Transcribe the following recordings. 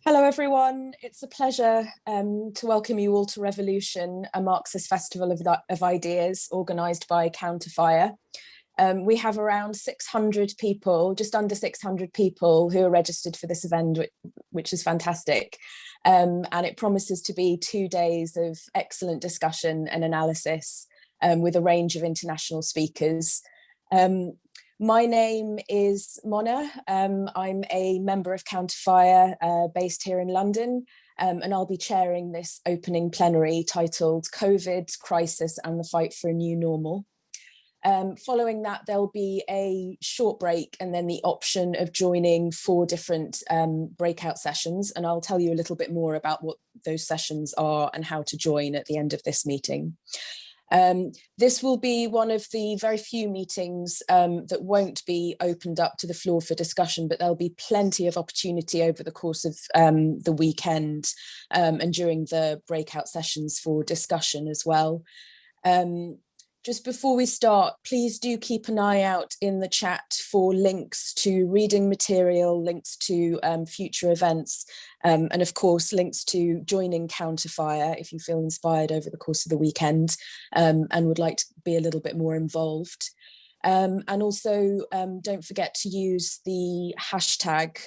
Hello everyone, it's a pleasure to welcome you all to Revolution, a Marxist festival of ideas organised by Counterfire. We have around 600 people, just under 600 people who are registered for this event, which is fantastic. And it promises to be 2 days of excellent discussion and analysis with a range of international speakers. My name is Mona. I'm a member of Counterfire based here in London, and I'll be chairing this opening plenary titled COVID, Crisis and the Fight for a New Normal. Following that, there'll be a short break and then the option of joining 4 different breakout sessions. And I'll tell you a little bit more about what those sessions are and how to join at the end of this meeting. This will be one of the very few meetings that won't be opened up to the floor for discussion, but there'll be plenty of opportunity over the course of the weekend and during the breakout sessions for discussion as well. Just before we start, please do keep an eye out in the chat for links to reading material, links to future events, and of course, links to joining Counterfire if you feel inspired over the course of the weekend and would like to be a little bit more involved. And also, don't forget to use the hashtag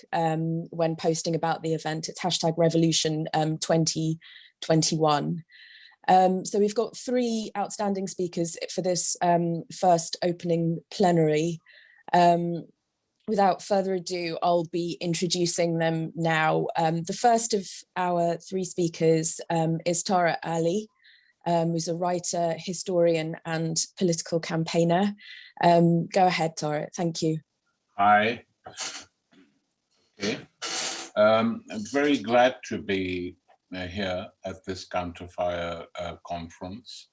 when posting about the event. It's hashtag Revolution 2021. So we've got 3 outstanding speakers for this first opening plenary. Without further ado, I'll be introducing them now. The first of our 3 speakers is Tariq Ali, who's a writer, historian, and political campaigner. Go ahead, Tariq. Thank you. Hi. Okay. I'm very glad to be here at this Counterfire conference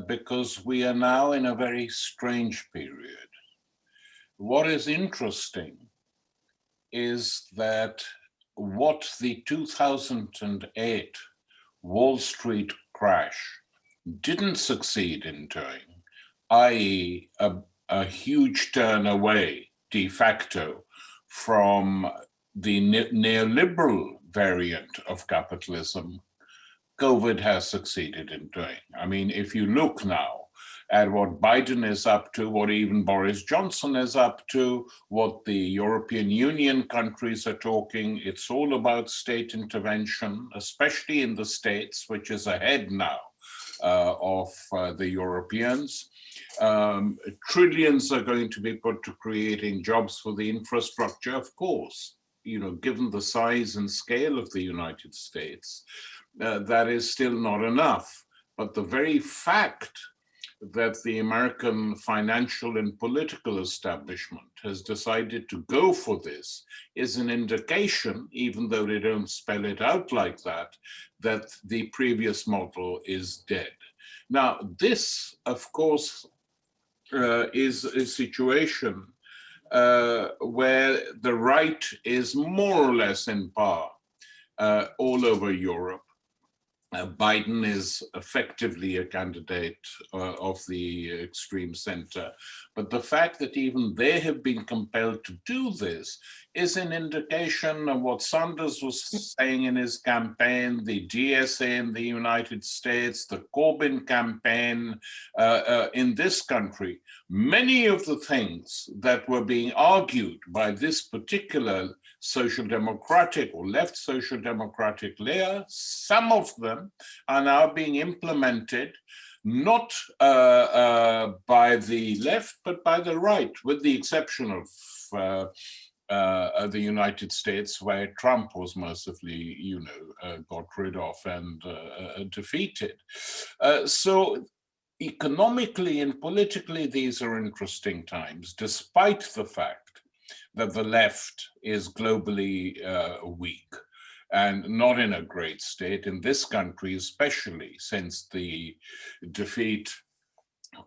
because we are now in a very strange period. What is interesting is that what the 2008 Wall Street crash didn't succeed in doing, i.e. a huge turn away de facto from the neoliberal variant of capitalism, COVID has succeeded in doing. I mean, if you look now at what Biden is up to, what even Boris Johnson is up to, what the European Union countries are talking, it's all about state intervention, especially in the States, which is ahead now of the Europeans. Trillions are going to be put to creating jobs for the infrastructure, of course. You know, given the size and scale of the United States, that is still not enough. But the very fact that the American financial and political establishment has decided to go for this is an indication, even though they don't spell it out like that, that the previous model is dead. Now, this, of course, is a situation where the right is more or less in power all over Europe. Biden is effectively a candidate of the extreme center. But the fact that even they have been compelled to do this is an indication of what Sanders was saying in his campaign, the GSA in the United States, the Corbyn campaign in this country. Many of the things that were being argued by this particular social democratic or left social democratic layer, some of them are now being implemented not by the left, but by the right, with the exception of the United States, where Trump was mercifully, got rid of and defeated. So economically and politically, these are interesting times, despite the fact that the left is globally weak and not in a great state, in this country especially, since the defeat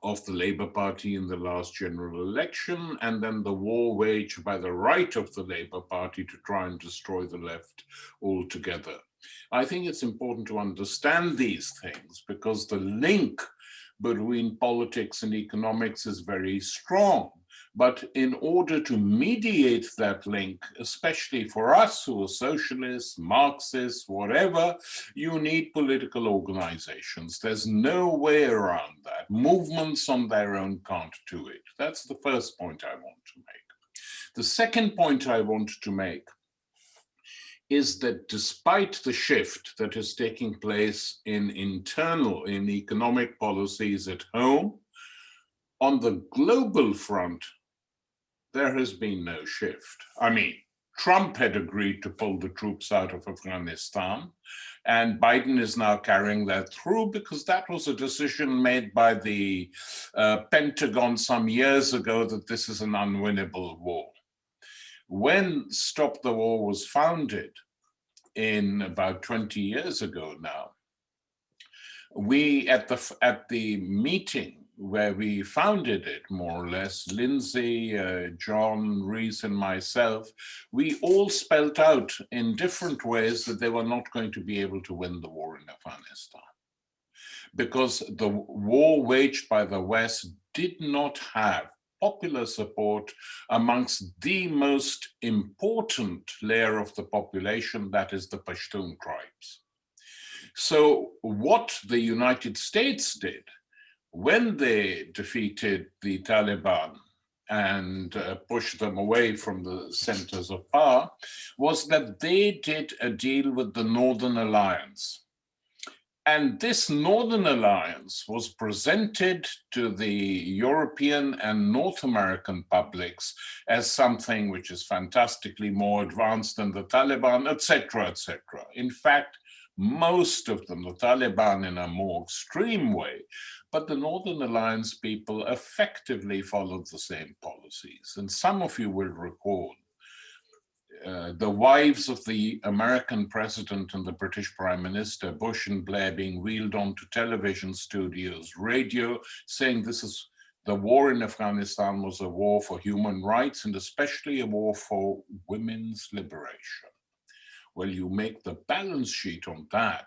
of the Labour Party in the last general election, and then the war waged by the right of the Labour Party to try and destroy the left altogether. I think it's important to understand these things because the link between politics and economics is very strong. But in order to mediate that link, especially for us who are socialists, Marxists, whatever, you need political organizations. There's no way around that. Movements on their own can't do it. That's the first point I want to make. The second point I want to make is that despite the shift that is taking place in economic policies at home, on the global front, there has been no shift. I mean, Trump had agreed to pull the troops out of Afghanistan, and Biden is now carrying that through because that was a decision made by the Pentagon some years ago that this is an unwinnable war. When Stop the War was founded in about 20 years ago now, we at the meeting where we founded it, more or less, Lindsey, John, Rees, and myself, we all spelt out in different ways that they were not going to be able to win the war in Afghanistan, because the war waged by the West did not have popular support amongst the most important layer of the population, that is the Pashtun tribes. So what the United States did when they defeated the Taliban and pushed them away from the centers of power was that they did a deal with the Northern Alliance. And this Northern Alliance was presented to the European and North American publics as something which is fantastically more advanced than the Taliban, etc., etc. In fact, most of them, the Taliban in a more extreme way, but the Northern Alliance people effectively followed the same policies. And some of you will recall the wives of the American president and the British Prime Minister, Bush and Blair, being wheeled onto television studios, radio, saying this is the war in Afghanistan was a war for human rights and especially a war for women's liberation. Well, you make the balance sheet on that,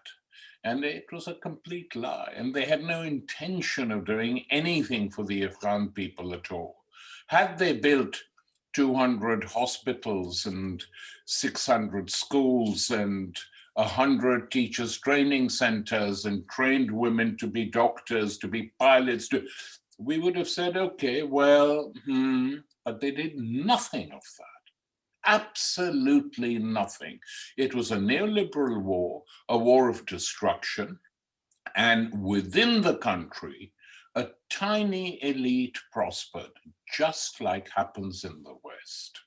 and it was a complete lie. And they had no intention of doing anything for the Afghan people at all. Had they built 200 hospitals and 600 schools and 100 teachers training centers and trained women to be doctors, to be pilots, we would have said, okay, well, but they did nothing of that. Absolutely nothing. It was a neoliberal war, a war of destruction, and within the country, a tiny elite prospered, just like happens in the West.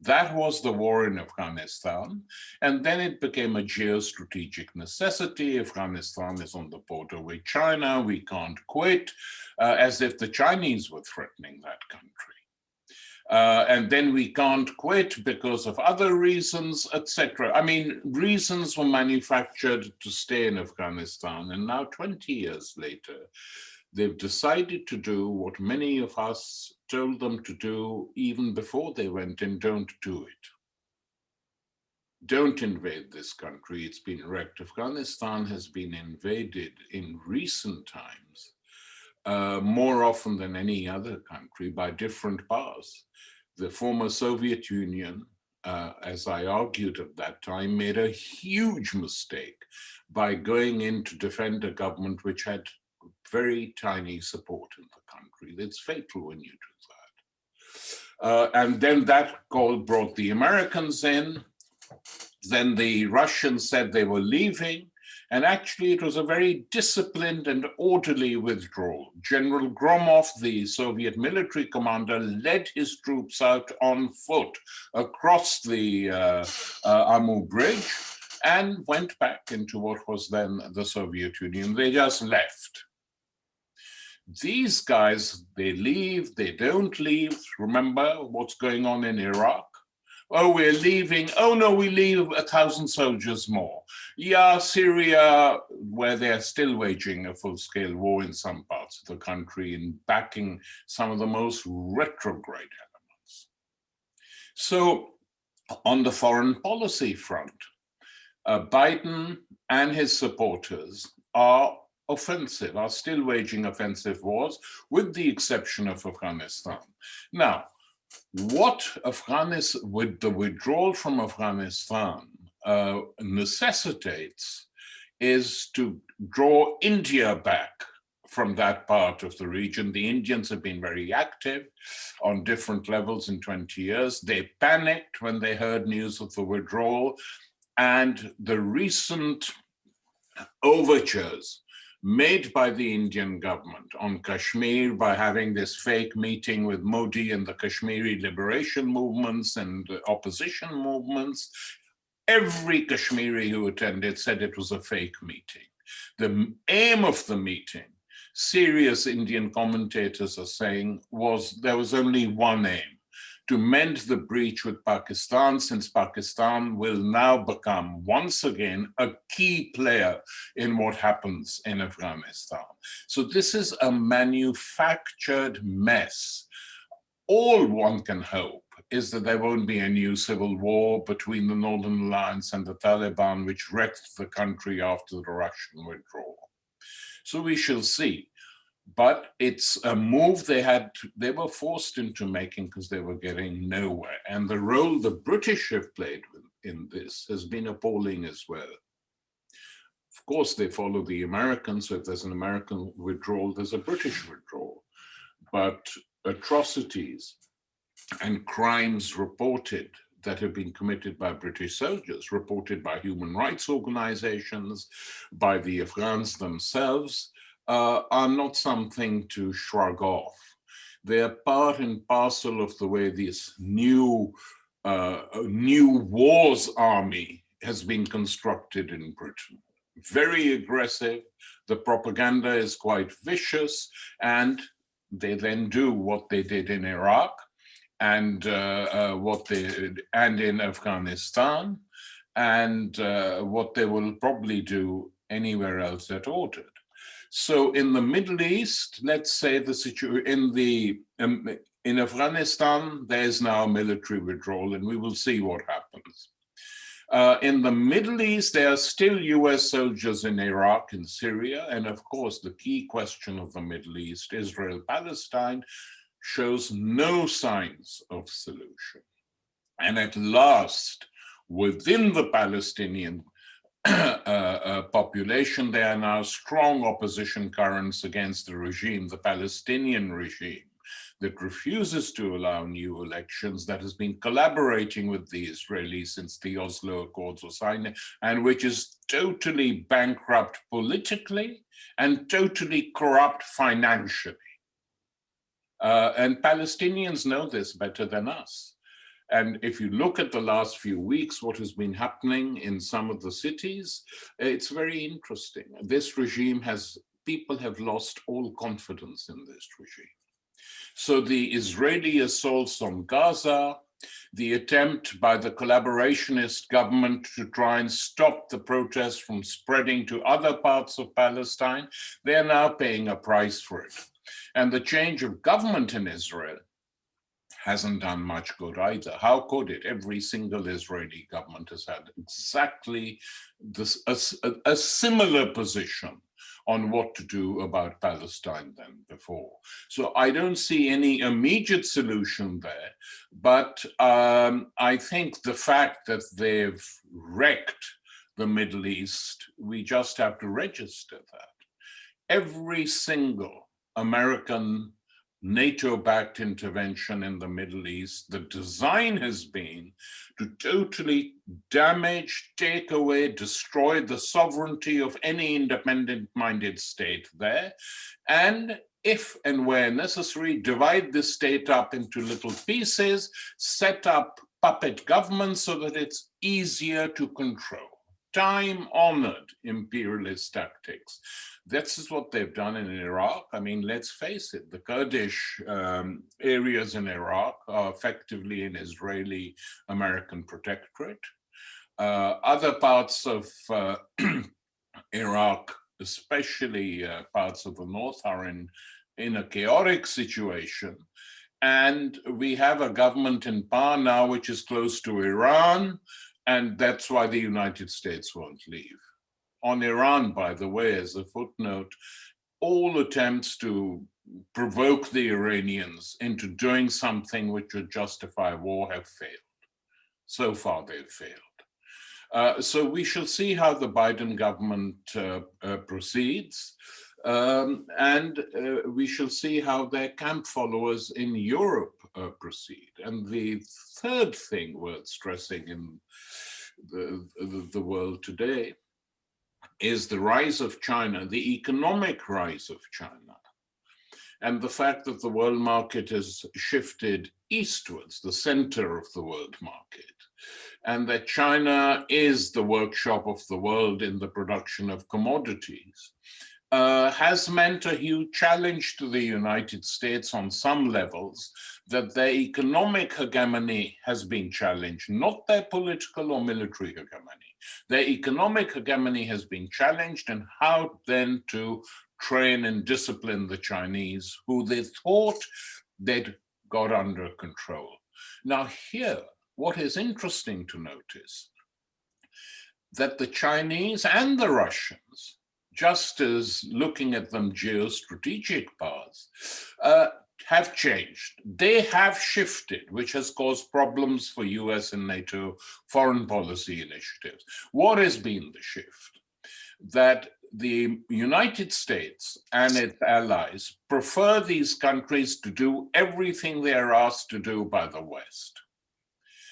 That was the war in Afghanistan, and then it became a geostrategic necessity. Afghanistan is on the border with China, we can't quit, as if the Chinese were threatening that country. And then we can't quit because of other reasons, etc. I mean, reasons were manufactured to stay in Afghanistan, and now 20 years later, they've decided to do what many of us told them to do even before they went in: don't do it. Don't invade this country, it's been wrecked. Afghanistan has been invaded in recent times more often than any other country by different powers. The former Soviet Union, as I argued at that time, made a huge mistake by going in to defend a government which had very tiny support in the country. It's fatal when you do that. And then that call brought the Americans in. Then the Russians said they were leaving. And actually, it was a very disciplined and orderly withdrawal. General Gromov, the Soviet military commander, led his troops out on foot across the Amu Bridge and went back into what was then the Soviet Union. They just left. These guys, they leave, they don't leave. Remember what's going on in Iraq? Oh, we're leaving. Oh, no, we leave 1,000 soldiers more. Yeah, Syria, where they're still waging a full-scale war in some parts of the country and backing some of the most retrograde elements. So on the foreign policy front, Biden and his supporters are offensive, are still waging offensive wars, with the exception of Afghanistan. Now, what with the withdrawal from Afghanistan necessitates is to draw India back from that part of the region. The Indians have been very active on different levels in 20 years. They panicked when they heard news of the withdrawal, and the recent overtures made by the Indian government on Kashmir by having this fake meeting with Modi and the Kashmiri liberation movements and opposition movements, every Kashmiri who attended said it was a fake meeting. The aim of the meeting, serious Indian commentators are saying, there was only one aim: to mend the breach with Pakistan, since Pakistan will now become once again a key player in what happens in Afghanistan. So this is a manufactured mess. All one can hope is that there won't be a new civil war between the Northern Alliance and the Taliban, which wrecked the country after the Russian withdrawal. So we shall see. But it's a move they were forced into making because they were getting nowhere. And the role the British have played in this has been appalling as well. Of course, they follow the Americans, so if there's an American withdrawal, there's a British withdrawal. But atrocities and crimes reported that have been committed by British soldiers, reported by human rights organizations, by the Afghans themselves, are not something to shrug off. They are part and parcel of the way this new wars army has been constructed in Britain. Very aggressive, the propaganda is quite vicious, and they then do what they did in Iraq and in Afghanistan, and what they will probably do anywhere else they're ordered. So in the Middle East, let's say the situation in Afghanistan, there is now a military withdrawal, and we will see what happens. In the Middle East, there are still US soldiers in Iraq and Syria, and of course, the key question of the Middle East, Israel-Palestine, shows no signs of solution. And at last, within the Palestinian population, there are now strong opposition currents against the regime, the Palestinian regime, that refuses to allow new elections, that has been collaborating with the Israelis since the Oslo Accords were signed, and which is totally bankrupt politically and totally corrupt financially. And Palestinians know this better than us. And if you look at the last few weeks, what has been happening in some of the cities, it's very interesting. This regime people have lost all confidence in this regime. So the Israeli assaults on Gaza, the attempt by the collaborationist government to try and stop the protests from spreading to other parts of Palestine, they are now paying a price for it. And the change of government in Israel hasn't done much good either. How could it? Every single Israeli government has had exactly a similar position on what to do about Palestine than before. So I don't see any immediate solution there, but I think the fact that they've wrecked the Middle East, we just have to register that. Every single American NATO-backed intervention in the Middle East, the design has been to totally damage, take away, destroy the sovereignty of any independent-minded state there, and if and where necessary, divide the state up into little pieces, set up puppet governments so that it's easier to control. Time-honored imperialist tactics. This is what they've done in Iraq. I mean, let's face it, the Kurdish areas in Iraq are effectively an Israeli-American protectorate. Other parts of Iraq, especially parts of the north, are in a chaotic situation. And we have a government in power now which is close to Iran, and that's why the United States won't leave. On Iran, by the way, as a footnote, all attempts to provoke the Iranians into doing something which would justify war have failed. So far, they've failed. So we shall see how the Biden government proceeds. And we shall see how their camp followers in Europe proceed. And the third thing worth stressing in the world today is the rise of China, the economic rise of China, and the fact that the world market has shifted eastwards, the center of the world market, and that China is the workshop of the world in the production of commodities, has meant a huge challenge to the United States on some levels, that their economic hegemony has been challenged, not their political or military hegemony. Their economic hegemony has been challenged, and how then to train and discipline the Chinese, who they thought they'd got under control. Now here, what is interesting to notice, that the Chinese and the Russians, just as looking at them geostrategic paths, have changed. They have shifted, which has caused problems for US and NATO foreign policy initiatives. What has been the shift? That the United States and its allies prefer these countries to do everything they are asked to do by the West.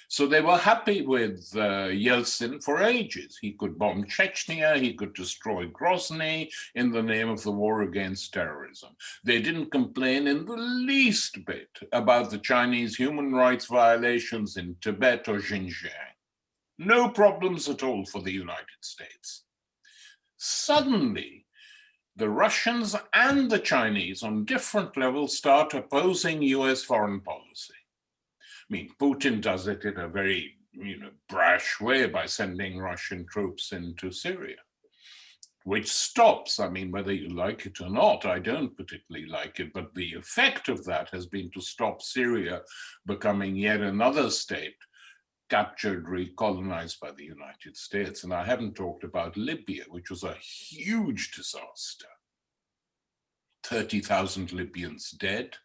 So they were happy with Yeltsin for ages. He could bomb Chechnya, he could destroy Grozny in the name of the war against terrorism. They didn't complain in the least bit about the Chinese human rights violations in Tibet or Xinjiang. No problems at all for the United States. Suddenly, the Russians and the Chinese on different levels start opposing US foreign policy. I mean, Putin does it in a very, brash way by sending Russian troops into Syria, which stops. I mean, whether you like it or not, I don't particularly like it, but the effect of that has been to stop Syria becoming yet another state captured, recolonized by the United States. And I haven't talked about Libya, which was a huge disaster. 30,000 Libyans dead.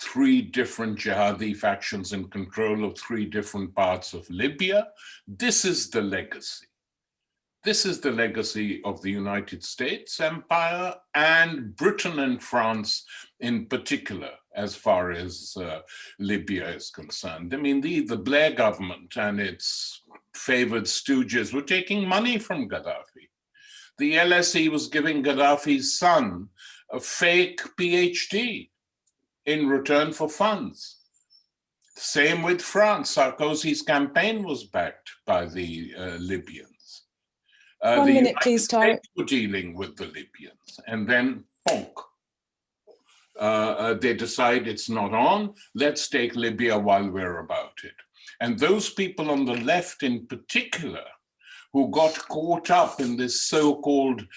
3 different jihadi factions in control of 3 different parts of Libya. This is the legacy. This is the legacy of the United States empire and Britain and France in particular, as far as Libya is concerned. I mean, the Blair government and its favored stooges were taking money from Gaddafi. The LSE was giving Gaddafi's son a fake PhD in return for funds. Same with France. Sarkozy's campaign was backed by the Libyans. 1 minute, please, Tariq. Were dealing with the Libyans, and then bonk. They decide it's not on. Let's take Libya while we're about it. And those people on the left in particular, who got caught up in this so-called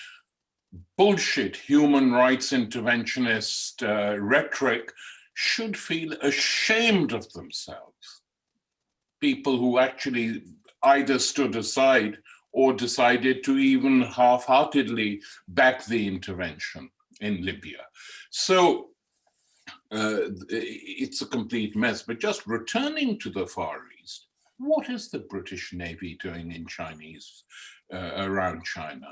bullshit human rights interventionist rhetoric, should feel ashamed of themselves. People who actually either stood aside or decided to even half-heartedly back the intervention in Libya. So it's a complete mess. But just returning to the Far East, what is the British Navy doing in around China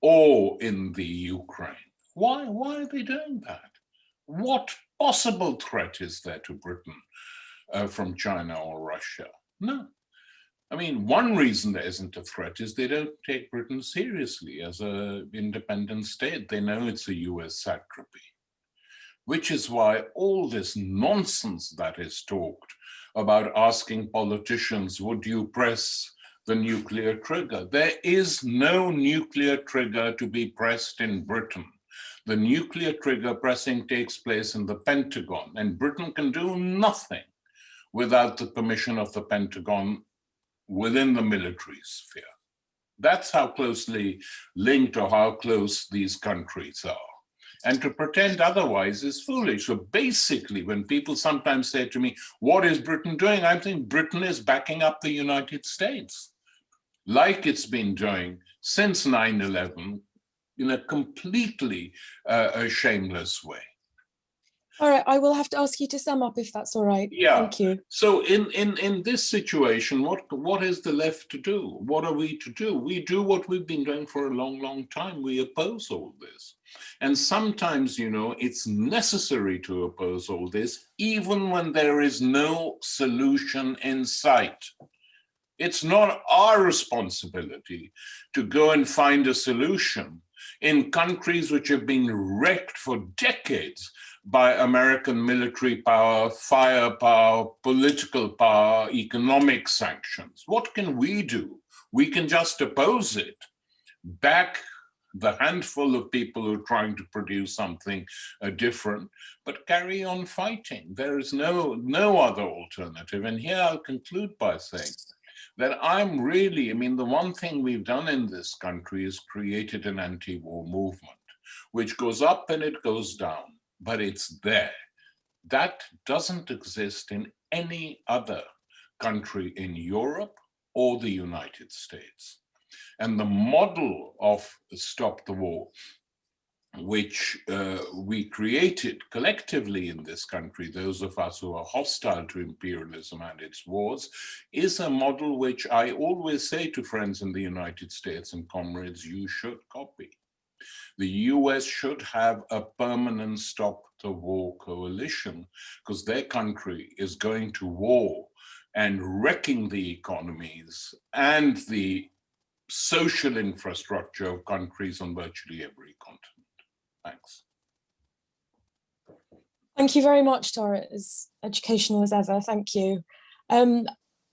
or in the Ukraine? Why are they doing that? What possible threat is there to Britain from China or Russia? No. I mean, one reason there isn't a threat is they don't take Britain seriously as an independent state. They know it's a US satrapy, which is why all this nonsense that is talked about asking politicians, would you press the nuclear trigger? There is no nuclear trigger to be pressed in Britain. The nuclear trigger pressing takes place in the Pentagon, and Britain can do nothing without the permission of the Pentagon within the military sphere. That's how closely linked or how close these countries are. And to pretend otherwise is foolish. So basically, when people sometimes say to me, what is Britain doing? I think Britain is backing up the United States. like it's been doing since 9/11 in a completely shameless way. All right, I will have to ask you to sum up if that's all right. Yeah. Thank you. So in this situation, what is the left to do? What are we to do? We do what we've been doing for a long, long time. We oppose all this. And sometimes, you know, it's necessary to oppose all this, even when there is no solution in sight. It's not our responsibility to go and find a solution in countries which have been wrecked for decades by American military power, firepower, political power, economic sanctions. What can we do? We can just oppose it, back the handful of people who are trying to produce something different, but carry on fighting. There is no other alternative. And here I'll conclude by saying that I mean, the one thing we've done in this country is created an anti-war movement, which goes up and it goes down, but it's there. That doesn't exist in any other country in Europe or the United States. And the model of Stop the War, which we created collectively in this country, those of us who are hostile to imperialism and its wars, is a model which I always say to friends in the United States and comrades, you should copy. The US should have a permanent Stop the War coalition, because their country is going to war and wrecking the economies and the social infrastructure of countries on virtually every continent. Thanks. Thank you very much, Tariq. As educational as ever. Thank you. I'm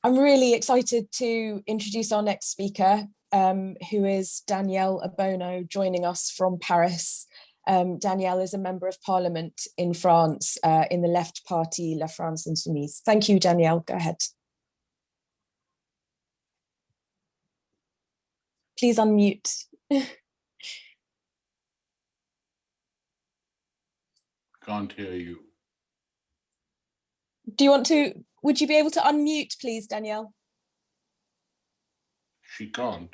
really excited to introduce our next speaker, who is Danièle Obono, joining us from Paris. Danièle is a member of parliament in France, in the left party, La France Insoumise. Thank you, Danièle. Go ahead. Please unmute. Can't hear you. Do you want to, would you be able to unmute, please, Danièle? She can't.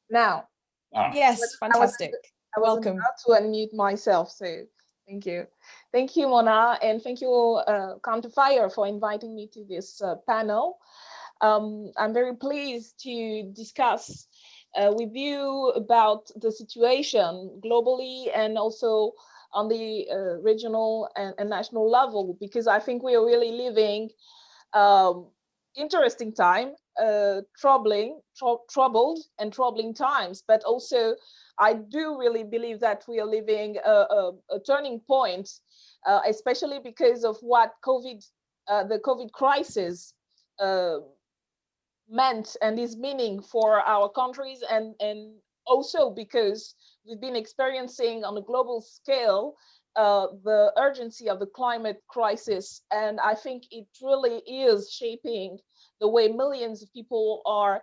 Now. Yes, fantastic. Welcome. About to unmute myself, so thank you. Thank you, Mona, and thank you, Counterfire, for inviting me to this panel. I'm very pleased to discuss with you about the situation globally and also on the regional and national level, because I think we are really living interesting time, troubled and troubling times, but also I do really believe that we are living a turning point, especially because of what the COVID crisis meant and is meaning for our countries, and also because we've been experiencing on a global scale the urgency of the climate crisis. And I think it really is shaping the way millions of people are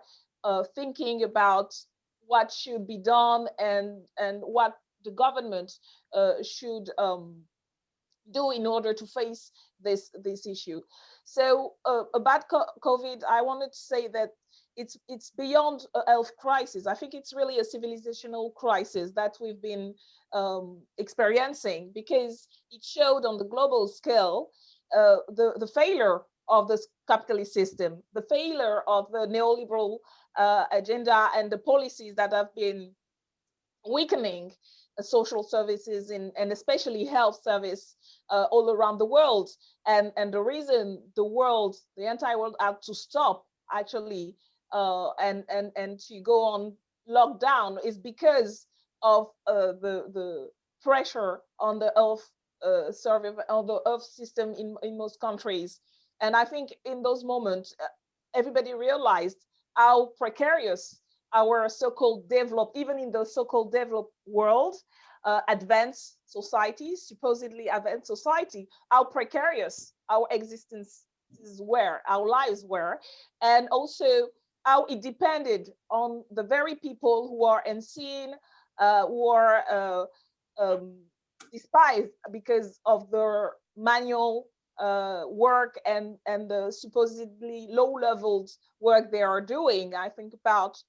thinking about what should be done and what the government should do in order to face this issue. So about COVID, I wanted to say that it's beyond a health crisis. I think it's really a civilizational crisis that we've been experiencing, because it showed on the global scale the failure of this capitalist system, the failure of the neoliberal agenda and the policies that have been weakening social services and especially health service all around the world. And the reason the entire world had to stop actually and to go on lockdown is because of the pressure on the health service, on the health system in most countries. And I think in those moments, everybody realized how precarious our so-called developed, even in the so-called developed world, advanced societies, supposedly advanced society, how precarious our existences were, our lives were, and also how it depended on the very people who are unseen, who are despised because of their manual work and the supposedly low-leveled work they are doing. I think about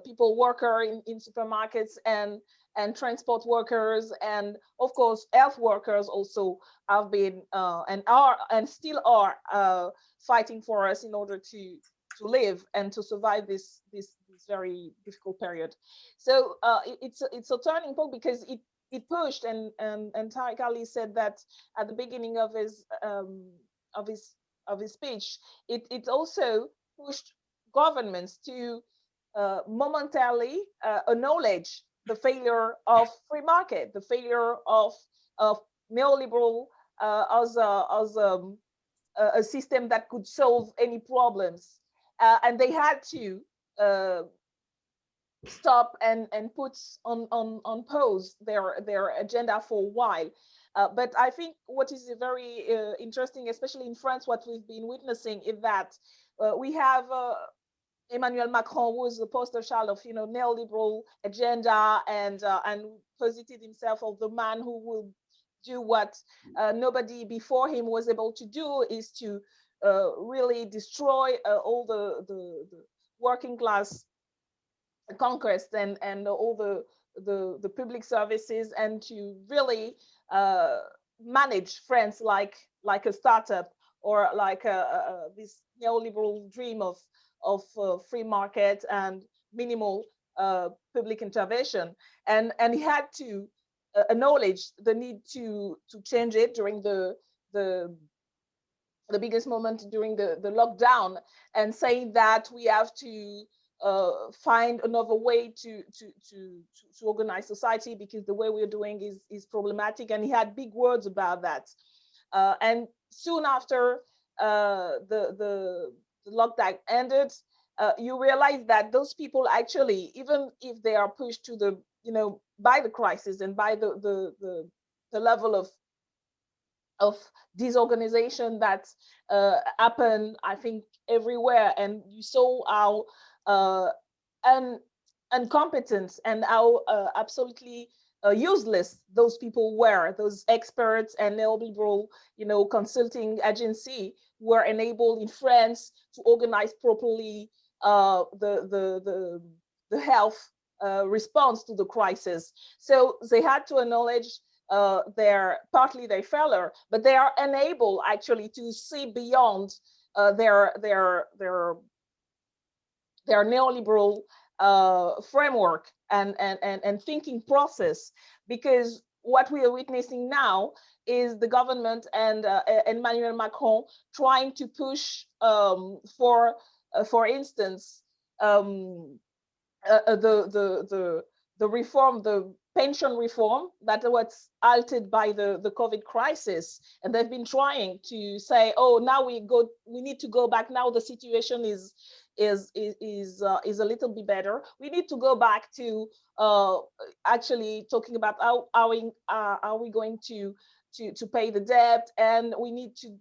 people worker in supermarkets and transport workers, and of course health workers also have been and are and still are fighting for us in order to live and to survive this very difficult period. So it's a turning point because it pushed, and Tariq Ali said that at the beginning of his speech. It also pushed governments to momentarily acknowledge the failure of free market, the failure of neoliberal as a system that could solve any problems, and they had to stop and put on pause their agenda for a while. But I think what is very interesting, especially in France, what we've been witnessing is that we have Emmanuel Macron, who is the poster child of neoliberal agenda and posited himself as the man who will do what nobody before him was able to do, is to really destroy all the working class conquest and all the public services, and to really manage France like a startup, or like this neoliberal dream of free market and minimal public intervention. And he had to acknowledge the need to change it during the biggest moment during the lockdown, and saying that we have to find another way to organize society, because the way we're doing is problematic. And he had big words about that. And soon after the lockdown ended, you realize that those people actually, even if they are pushed to the, by the crisis and by the level of disorganization that happened, I think, everywhere. And you saw how incompetent and how absolutely useless those people were, those experts and neoliberal, consulting agency were enabled in France to organize properly the health response to the crisis. So they had to acknowledge partly their failure, but they are unable actually to see beyond their neoliberal framework and thinking process, because what we are witnessing now is the government and Emmanuel Macron trying to push for instance, the reform, the pension reform that was altered by the COVID crisis, and they've been trying to say, oh, now we need to go back. Now the situation is a little bit better. We need to go back to actually talking about how are we going to pay the debt, and we need to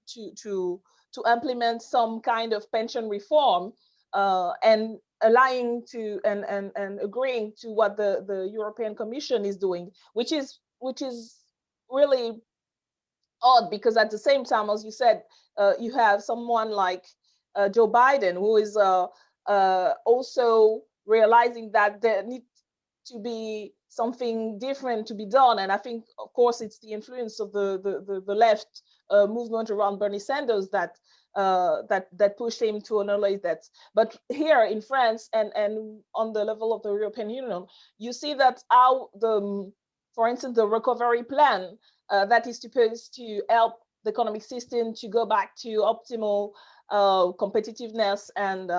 implement some kind of pension reform, and aligning to and agreeing to what the European Commission is doing, which is really odd, because at the same time, as you said, you have someone like Joe Biden, who is also realizing that there needs to be something different to be done. And I think, of course, it's the influence of the left movement around Bernie Sanders that pushed him to acknowledge that. But here in France and on the level of the European Union, you see that how for instance, the recovery plan that is supposed to help the economic system to go back to optimal competitiveness and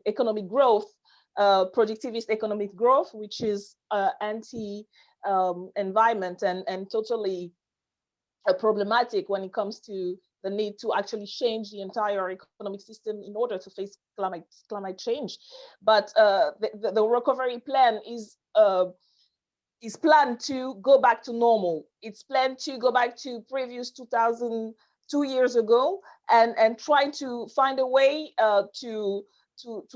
economic growth, productivist economic growth, which is anti-environment and totally problematic when it comes to the need to actually change the entire economic system in order to face climate change. But the recovery plan is planned to go back to normal. It's planned to go back to previous 2 years ago, and try to find a way to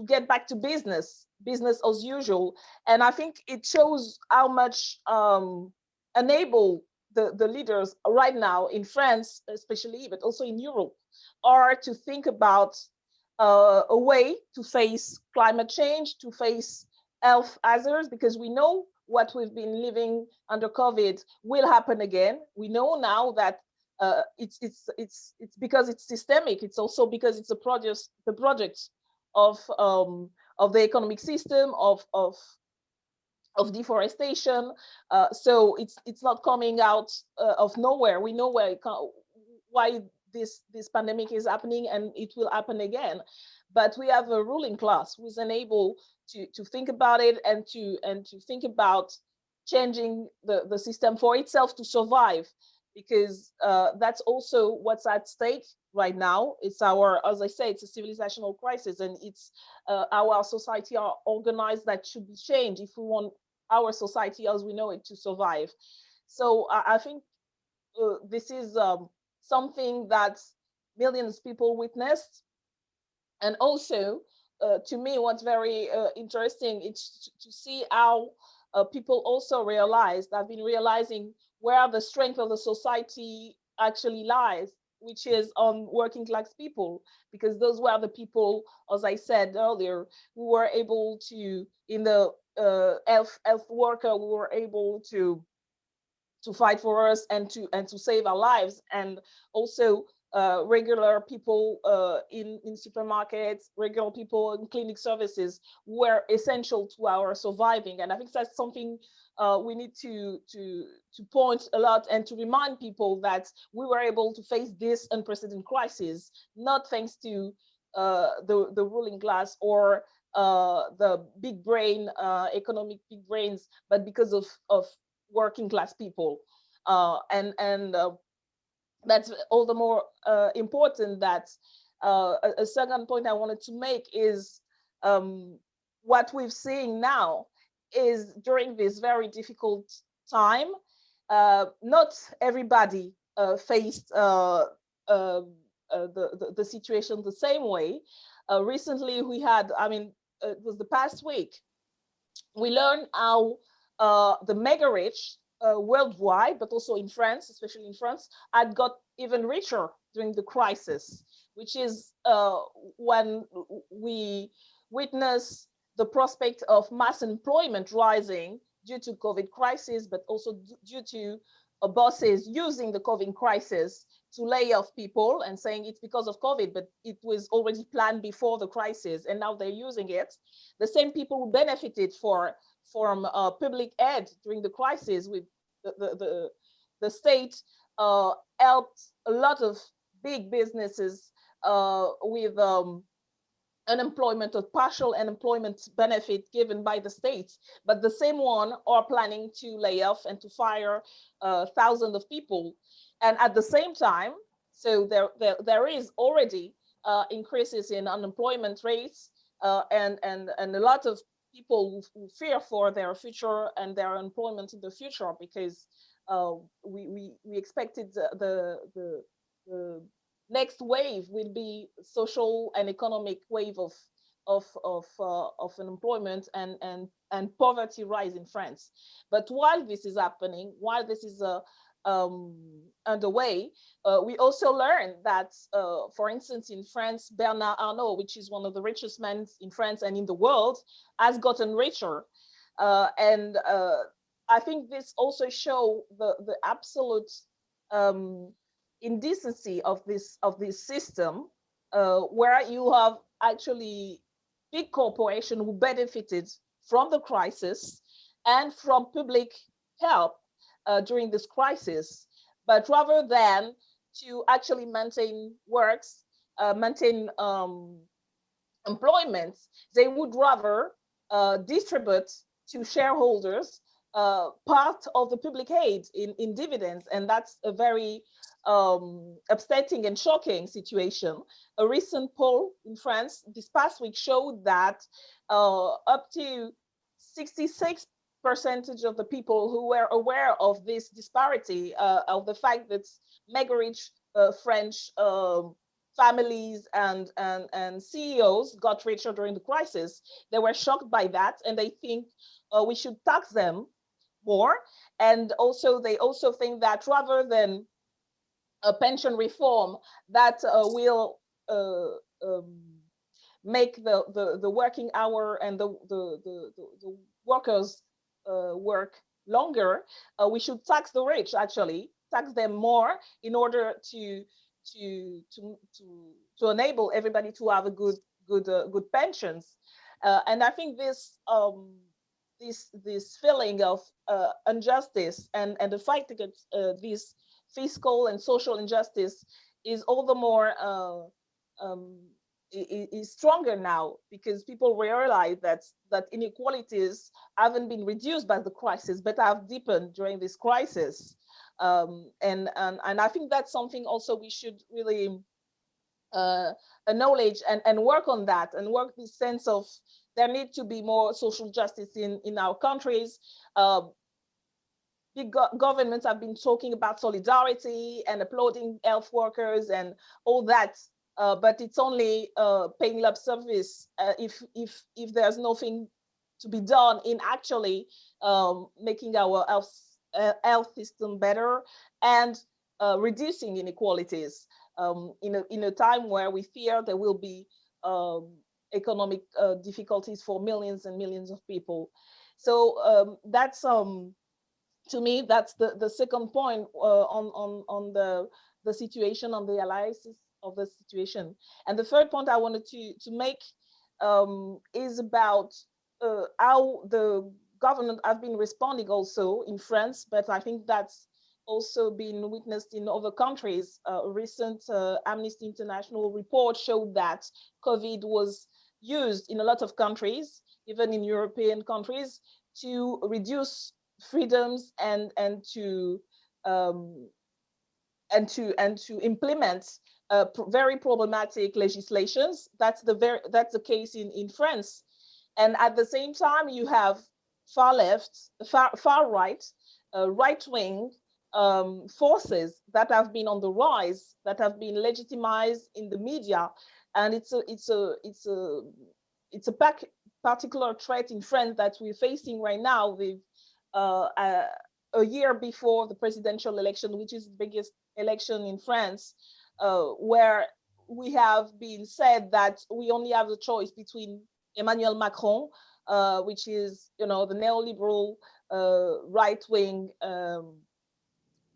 get back to business as usual. And I think it shows how much unable the leaders right now in France, especially, but also in Europe, are to think about a way to face climate change, to face health hazards, because we know what we've been living under COVID will happen again. We know now that it's because it's systemic. It's also because it's the product of the economic system, of deforestation. So it's not coming out of nowhere. We know why this pandemic is happening, and it will happen again. But we have a ruling class who is unable to think about it and to think about changing the system for itself to survive, because that's also what's at stake right now. It's as I say, it's a civilizational crisis, and it's how our society are organized that should be changed if we want our society as we know it to survive. So I think this is something that millions of people witnessed. And also, to me, what's very interesting is to see how people also have been realizing where the strength of the society actually lies, which is on working class people, because those were the people, as I said earlier, who were able to, in the health worker, who were able to fight for us and to save our lives, and also regular people in supermarkets, regular people in clinic services were essential to our surviving. And I think that's something we need to point a lot and to remind people that we were able to face this unprecedented crisis, not thanks to the ruling class or the big brain, economic big brains, but because of working class people. And that's all the more important. That a second point I wanted to make is what we've seen now is during this very difficult time, not everybody faced the situation the same way. Recently we had, it was the past week, we learned how the mega rich worldwide, but also in France, especially in France, had got even richer during the crisis, which is when we witness the prospect of mass employment rising due to COVID crisis, but also due to bosses using the COVID crisis to lay off people and saying it's because of COVID, but it was already planned before the crisis, and now they're using it. The same people who benefited from public aid during the crisis, with the state helped a lot of big businesses with unemployment or partial unemployment benefit given by the state, but the same one are planning to lay off and to fire thousands of people. And at the same time, so there is already increases in unemployment rates, and a lot of people who fear for their future and their employment in the future, because we expected the next wave will be social and economic wave of unemployment and poverty rise in France. But while this is happening, while this is underway, we also learned that, for instance, in France, Bernard Arnault, which is one of the richest men in France and in the world, has gotten richer. And I think this also shows the absolute indecency of this system, where you have actually big corporations who benefited from the crisis and from public help during this crisis, but rather than to actually maintain works, maintain employment, they would rather distribute to shareholders part of the public aid in dividends. And that's a very upsetting and shocking situation. A recent poll in France this past week showed that up to 66% of the people who were aware of this disparity, of the fact that mega rich French families and CEOs got richer during the crisis, they were shocked by that, and they think we should tax them more. And also, they also think that rather than a pension reform that will make the working hour and the workers work longer, we should tax the rich, actually tax them more in order to enable everybody to have a good pensions. And I think this feeling of injustice and the fight against this fiscal and social injustice is all the more is stronger now, because people realize that inequalities haven't been reduced by the crisis, but have deepened during this crisis. And I think that's something also we should really acknowledge and work on that, and work this sense of there need to be more social justice in our countries. Big governments have been talking about solidarity and applauding health workers and all that, but it's only paying lip service if there's nothing to be done in actually making our health system better and reducing inequalities in a time where we fear there will be economic difficulties for millions and millions of people. So that's to me, that's the second point on the situation, on the analysis of the situation. And the third point I wanted to make is about how the government have been responding also in France, but I think that's also been witnessed in other countries. A recent Amnesty International report showed that COVID was used in a lot of countries, even in European countries, to reduce freedoms and to implement very problematic legislations. That's the case in France. And at the same time, you have far left, far right, right wing forces that have been on the rise, that have been legitimized in the media, and it's a particular threat in France that we're facing right now with a year before the presidential election, which is the biggest election in France, where we have been said that we only have the choice between Emmanuel Macron, which is, the neoliberal right-wing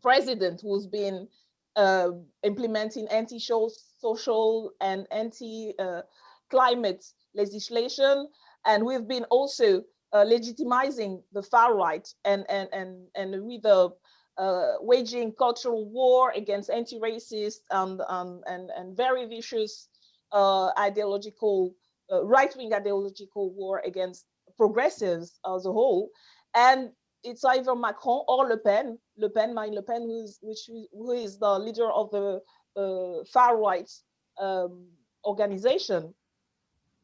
president who's been implementing anti-social and anti-climate legislation, and we've been also legitimizing the far right and with waging cultural war against anti-racist and very vicious ideological right-wing ideological war against progressives as a whole. And it's either Macron or Marine Le Pen, who is the leader of the far right organization,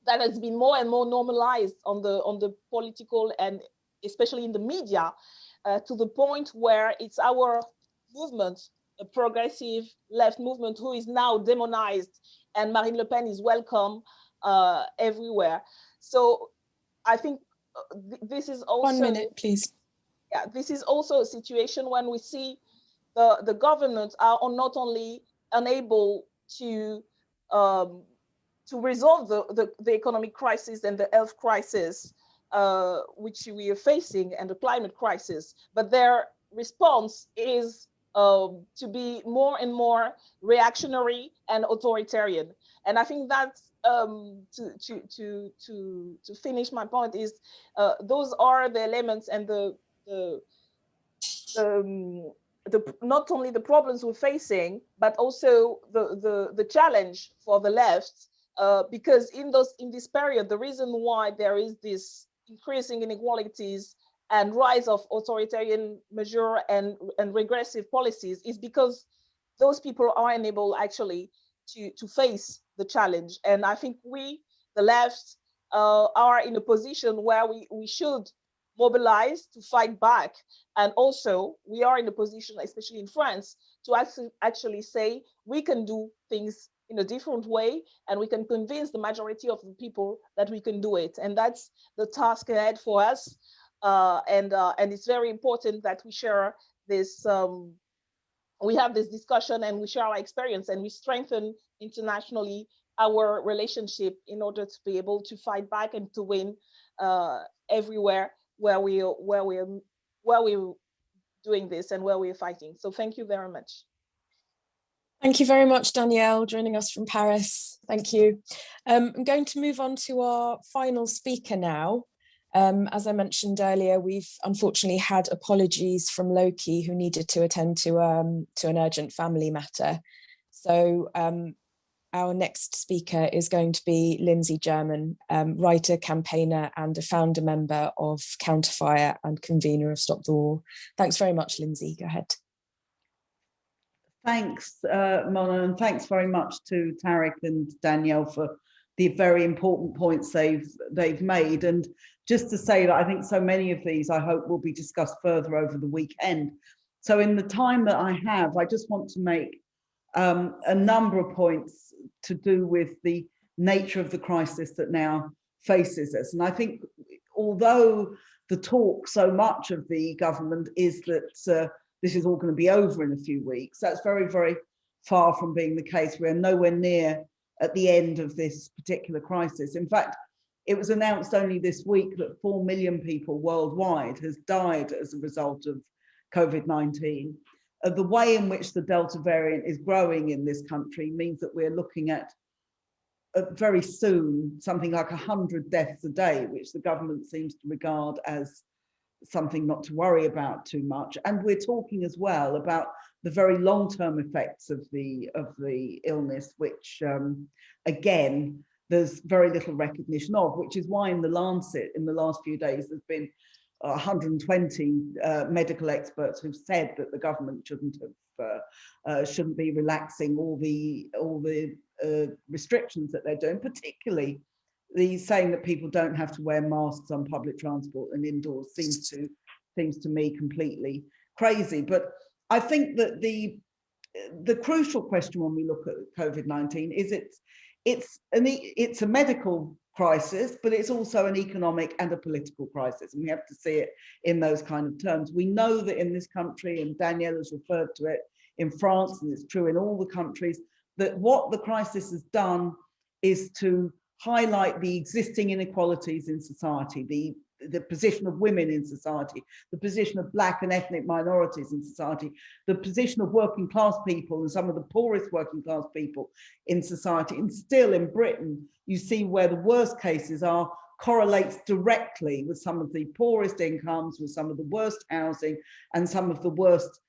that has been more and more normalized on the political and especially in the media, to the point where it's our movement, a progressive left movement, who is now demonized, and Marine Le Pen is welcome everywhere. So I think this is also— 1 minute, please. Yeah, this is also a situation when we see the governments are not only unable to resolve the economic crisis and the health crisis which we are facing, and the climate crisis, but their response is to be more and more reactionary and authoritarian. And I think that's to finish my point is those are the elements and not only the problems we're facing, but also the challenge for the left, because in this period, the reason why there is this increasing inequalities and rise of authoritarian measure and regressive policies is because those people are unable actually to face the challenge. And I think we, the left, are in a position where we should mobilize to fight back. And also we are in a position, especially in France, to actually say we can do things in a different way, and we can convince the majority of the people that we can do it. And that's the task ahead for us. and it's very important that we share this. We have this discussion and we share our experience and we strengthen internationally our relationship in order to be able to fight back and to win everywhere where we're doing this and where we're fighting. So thank you very much. Thank you very much, Danièle, joining us from Paris. Thank you. I'm going to move on to our final speaker now. As I mentioned earlier, we've unfortunately had apologies from Loki, who needed to attend to an urgent family matter. So our next speaker is going to be Lindsey German, writer, campaigner, and a founder member of Counterfire and convener of Stop the War. Thanks very much, Lindsey. Go ahead. Thanks, Mona, and thanks very much to Tariq and Danièle for the very important points they've made. And just to say that I think so many of these, I hope, will be discussed further over the weekend. So in the time that I have, I just want to make a number of points to do with the nature of the crisis that now faces us. And I think although the talk so much of the government is that this is all going to be over in a few weeks, that's very, very far from being the case. We're nowhere near at the end of this particular crisis. In fact, it was announced only this week that 4 million people worldwide has died as a result of COVID-19. The way in which the Delta variant is growing in this country means that we're looking at very soon something like 100 deaths a day, which the government seems to regard as something not to worry about too much. And we're talking as well about the very long-term effects of the illness, which again, there's very little recognition of, which is why in the Lancet in the last few days there's been 120 medical experts who've said that the government shouldn't be relaxing all the restrictions that they're doing, particularly the saying that people don't have to wear masks on public transport and indoors seems to me completely crazy. But I think that the crucial question when we look at COVID-19 is it's a medical crisis, but it's also an economic and a political crisis, and we have to see it in those kind of terms. We know that in this country, and Danièle has referred to it, in France, and it's true in all the countries, that what the crisis has done is to highlight the existing inequalities in society, the position of women in society, the position of Black and ethnic minorities in society, the position of working class people and some of the poorest working class people in society. And still in Britain, you see where the worst cases are, correlates directly with some of the poorest incomes, with some of the worst housing and some of the worst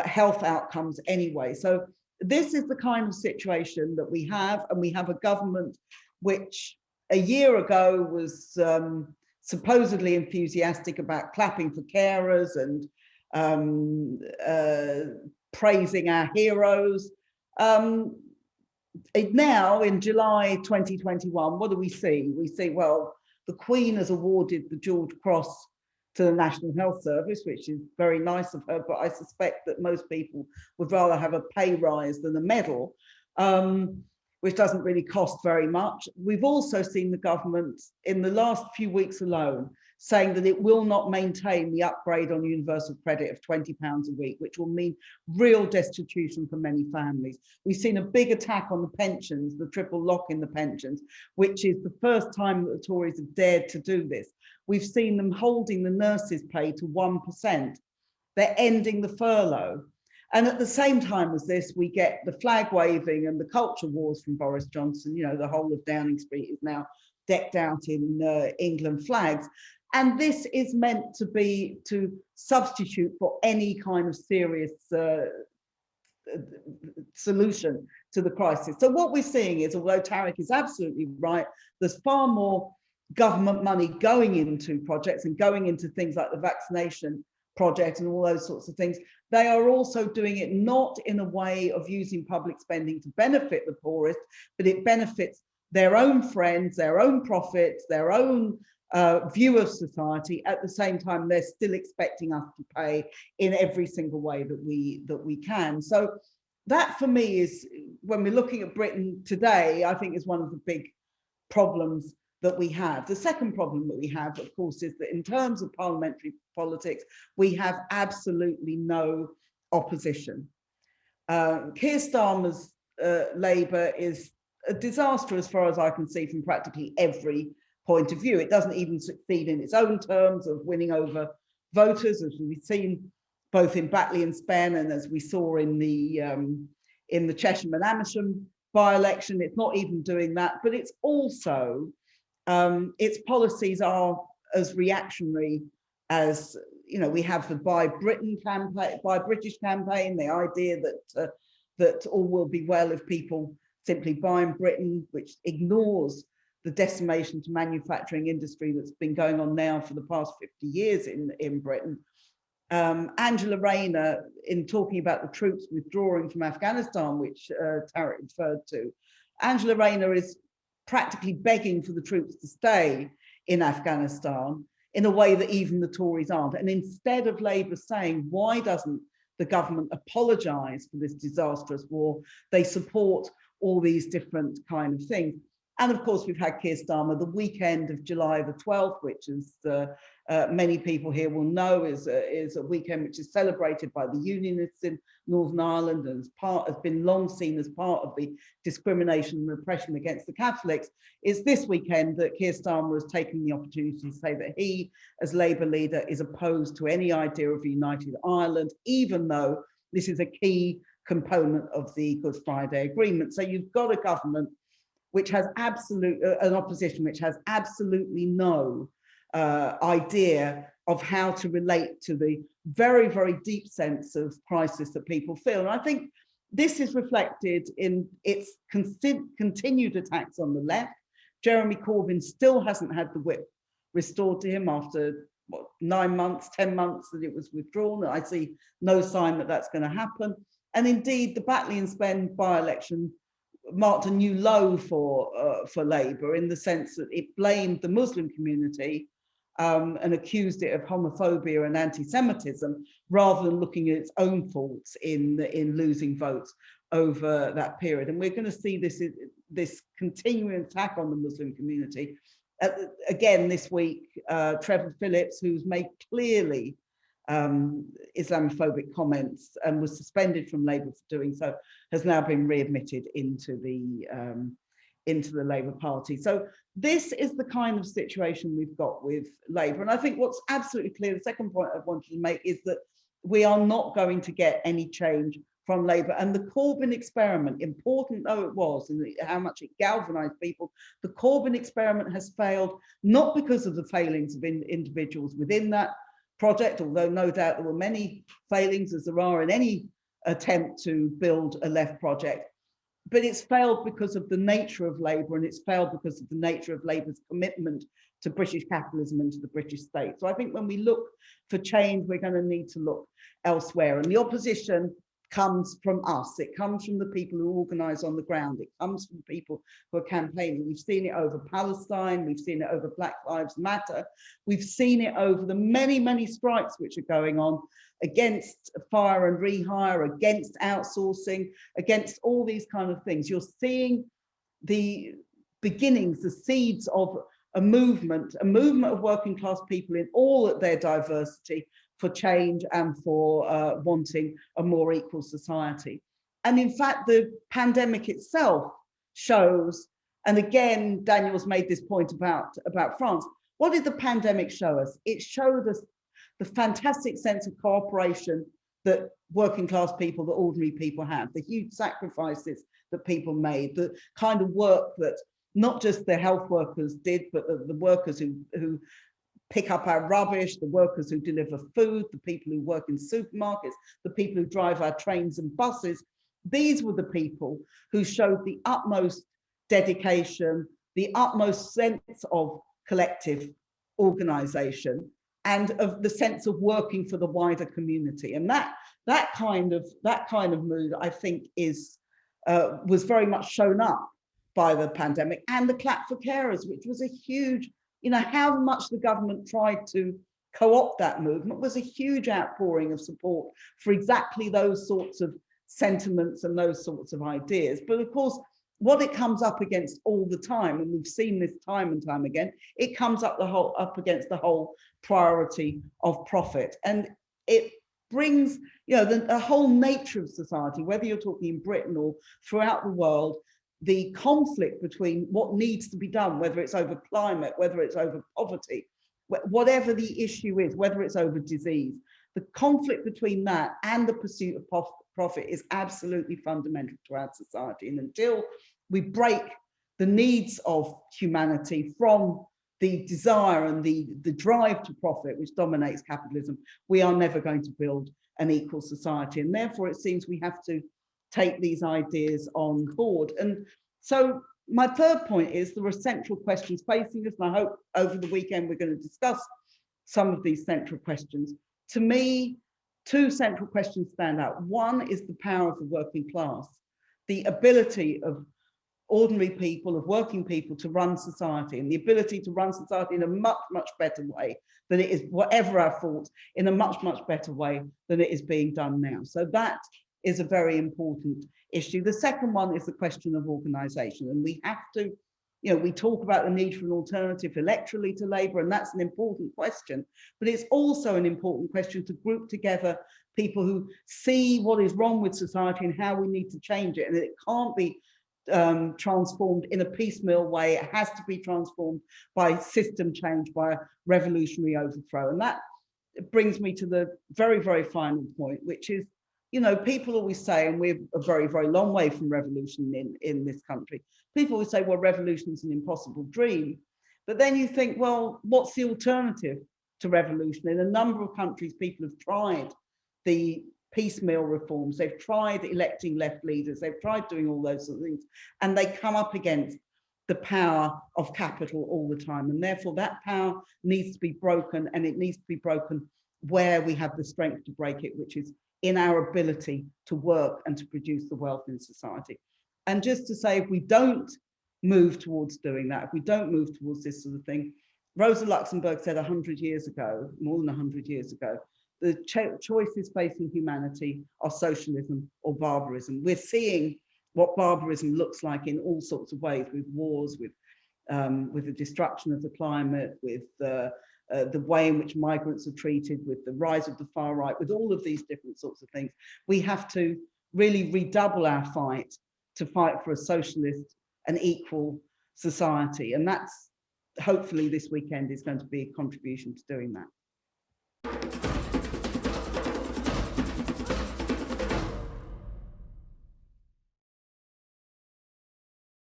health outcomes anyway. So this is the kind of situation that we have, and we have a government which a year ago was supposedly enthusiastic about clapping for carers and praising our heroes. Now in July 2021, what do we see? We see, well, the Queen has awarded the George Cross to the National Health Service, which is very nice of her, but I suspect that most people would rather have a pay rise than a medal, which doesn't really cost very much. We've also seen the government in the last few weeks alone saying that it will not maintain the upgrade on universal credit of £20 a week, which will mean real destitution for many families. We've seen a big attack on the pensions, the triple lock in the pensions, which is the first time that the Tories have dared to do this. We've seen them holding the nurses' pay to 1%. They're ending the furlough. And at the same time as this, we get the flag waving and the culture wars from Boris Johnson. You know, the whole of Downing Street is now decked out in England flags. And this is meant to be to substitute for any kind of serious solution to the crisis. So what we're seeing is, although Tariq is absolutely right, there's far more government money going into projects and going into things like the vaccination project and all those sorts of things. They are also doing it not in a way of using public spending to benefit the poorest, but it benefits their own friends, their own profits, their own view of society. At the same time, they're still expecting us to pay in every single way that we can. So that for me is, when we're looking at Britain today, I think is one of the big problems that we have. The second problem that we have, of course, is that in terms of parliamentary politics, we have absolutely no opposition. Keir Starmer's Labour is a disaster as far as I can see from practically every point of view. It doesn't even succeed in its own terms of winning over voters, as we've seen both in Batley and Spen, and as we saw in the Chesham and Amersham by-election. It's not even doing that, but it's also, its policies are as reactionary as, you know, we have the Buy Britain campaign, Buy British campaign, the idea that that all will be well if people simply buy in Britain, which ignores the decimation to manufacturing industry that's been going on now for the past 50 years in Britain. Angela Rayner, in talking about the troops withdrawing from Afghanistan, which Tariq referred to, Angela Rayner is practically begging for the troops to stay in Afghanistan in a way that even the Tories aren't. And instead of Labour saying, why doesn't the government apologise for this disastrous war, they support all these different kind of things. And of course, we've had Keir Starmer, the weekend of July the 12th, which is many people here will know is a weekend which is celebrated by the Unionists in Northern Ireland and has been long seen as part of the discrimination and repression against the Catholics. It's this weekend that Keir Starmer has taken the opportunity to say that he, as Labour leader, is opposed to any idea of a united Ireland, even though this is a key component of the Good Friday Agreement. So you've got a government which has an opposition which has absolutely no idea of how to relate to the very, very deep sense of crisis that people feel. And I think this is reflected in its continued attacks on the left. Jeremy Corbyn still hasn't had the whip restored to him after, what, 9 months, 10 months that it was withdrawn. I see no sign that that's going to happen. And indeed, the Batley and Spen by-election marked a new low for Labour, in the sense that it blamed the Muslim community and accused it of homophobia and anti-Semitism, rather than looking at its own faults in losing votes over that period. And we're going to see this continuing attack on the Muslim community. Again this week, Trevor Phillips, who's made clearly Islamophobic comments and was suspended from Labour for doing so, has now been readmitted into the Labour Party. So this is the kind of situation we've got with Labour. And I think what's absolutely clear, the second point I wanted to make, is that we are not going to get any change from Labour. And the Corbyn experiment, important though it was, and how much it galvanised people, the Corbyn experiment has failed, not because of the failings of individuals within that project, although no doubt there were many failings, as there are in any attempt to build a left project, but it's failed because of the nature of Labour, and it's failed because of the nature of Labour's commitment to British capitalism and to the British state. So I think when we look for change, we're going to need to look elsewhere. And the opposition comes from us. It comes from the people who organise on the ground. It comes from people who are campaigning. We've seen it over Palestine. We've seen it over Black Lives Matter. We've seen it over the many, many strikes which are going on against fire and rehire, against outsourcing, against all these kind of things. You're seeing the beginnings, the seeds of a movement of working class people in all of their diversity, for change and for wanting a more equal society. And in fact, the pandemic itself shows, and again, Daniel's made this point about France. What did the pandemic show us? It showed us the fantastic sense of cooperation that working class people, that ordinary people have, the huge sacrifices that people made, the kind of work that not just the health workers did, but the workers who pick up our rubbish, the workers who deliver food, the people who work in supermarkets, the people who drive our trains and buses. These were the people who showed the utmost dedication, the utmost sense of collective organisation, and of the sense of working for the wider community. And that kind of mood, I think, was very much shown up by the pandemic. And the clap for carers, which was a huge, you know, how much the government tried to co-opt that movement, was a huge outpouring of support for exactly those sorts of sentiments and those sorts of ideas. But of course, what it comes up against all the time, and we've seen this time and time again, it comes up against the whole priority of profit. And it brings, you know, the whole nature of society, whether you're talking in Britain or throughout the world, the conflict between what needs to be done, whether it's over climate, whether it's over poverty, whatever the issue is, whether it's over disease, the conflict between that and the pursuit of profit is absolutely fundamental to our society. And until we break the needs of humanity from the desire and the drive to profit, which dominates capitalism, we are never going to build an equal society. And therefore, it seems we have to take these ideas on board. And so my third point is there are central questions facing us, and I hope over the weekend we're going to discuss some of these central questions. To me, two central questions stand out. One is the power of the working class, the ability of ordinary people, of working people, to run society, and the ability to run society in a much, much better way than it is, whatever our faults, in a much, much better way than it is being done now. So that is a very important issue. The second one is the question of organisation, and we have to, you know, we talk about the need for an alternative electorally to Labour, and that's an important question, but it's also an important question to group together people who see what is wrong with society and how we need to change it, and it can't be transformed in a piecemeal way. It has to be transformed by system change, by a revolutionary overthrow. And that brings me to the very, very final point, which is, you know, people always say, and we're a very, very long way from revolution in this country, people always say, well, revolution is an impossible dream. But then you think, well, what's the alternative to revolution? In a number of countries, people have tried the piecemeal reforms, they've tried electing left leaders, they've tried doing all those sort of things, and they come up against the power of capital all the time. And therefore that power needs to be broken, and it needs to be broken where we have the strength to break it, which is in our ability to work and to produce the wealth in society. And just to say, if we don't move towards doing that, if we don't move towards this sort of thing, Rosa Luxemburg said 100 years ago, more than 100 years ago, the choices facing humanity are socialism or barbarism. We're seeing what barbarism looks like in all sorts of ways, with wars, with the destruction of the climate, with the way in which migrants are treated, with the rise of the far right, with all of these different sorts of things. We have to really redouble our fight to fight for a socialist and equal society. And that's, hopefully this weekend is going to be a contribution to doing that.